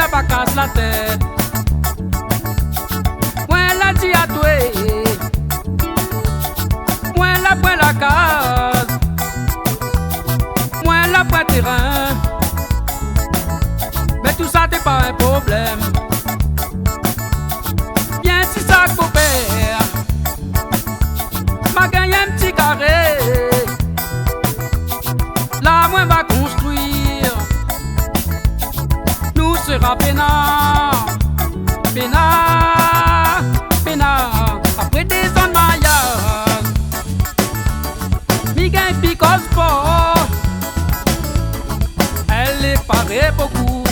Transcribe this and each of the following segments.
n'a pas casse la tête. Point la dit à toi, point la case, point la point terrain. Mais tout ça t'es pas un problème. Bien si ça faut faire, m'a gagné un petit carré. Là moi va construire. Nous sera peinard, peinard, peinard. Après des ans de mariage, mi gagne picos sport. Elle est parée beaucoup.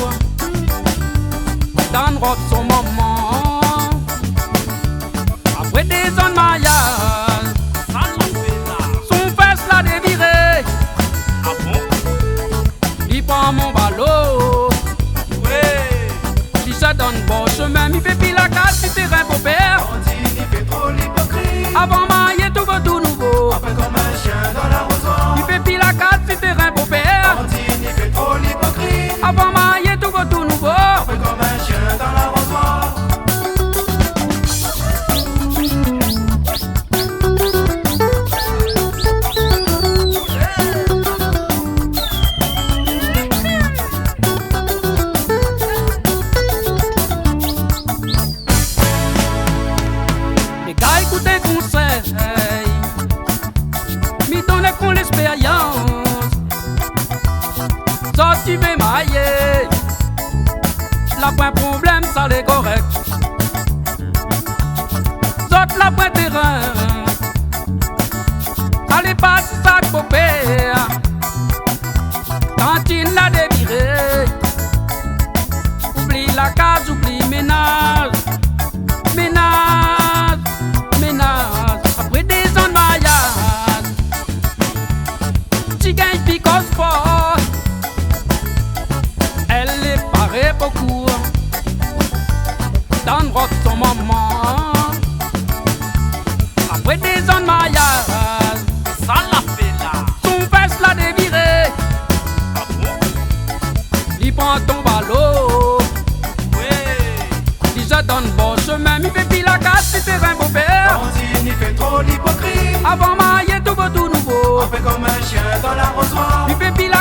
Dans robe son maman. Après des ans de mariage, son fesse l'a déviré. Ah bon? Il prend mon ballot. Ouais. Si ça donne bon chemin, mi fait pile la casse, si terrain pour père. On dit il fait trop l'hypocrite. Avant marié, tout va tout nouveau. Après comme un chien dans l'arrosoir. Il fait pile la casse, si terrain pour père. On dit il fait trop l'hypocrite. Avant marié, tout va tout nouveau. Après comme un chien dans l'arrosoir. Les gars écoutez conseil, mi donnez qu'on l'expérience. Ça tu veux mailler, la point problème ça l'est correct. Zot la point terrain, allez pas si ça faut faire. Quand il l'a déviré, oublie la case, oublie ménage, ménage, ménage. Après des ans de mariage, tu gagnes picos sport. Elle est parée beaucoup. Dans le rock son maman. Après des ans de mariage, Ça l'a fait là. son fesse l'a déviré. Ah bon? Il prend ton ballot. Ouais. Il se donne bon chemin, mi fait pile la casse, si terrain pour père. On dit il fait trop l'hypocrite. Avant marié, tout va tout nouveau. Après comme un chien dans l'arrosoir. Mi fait pile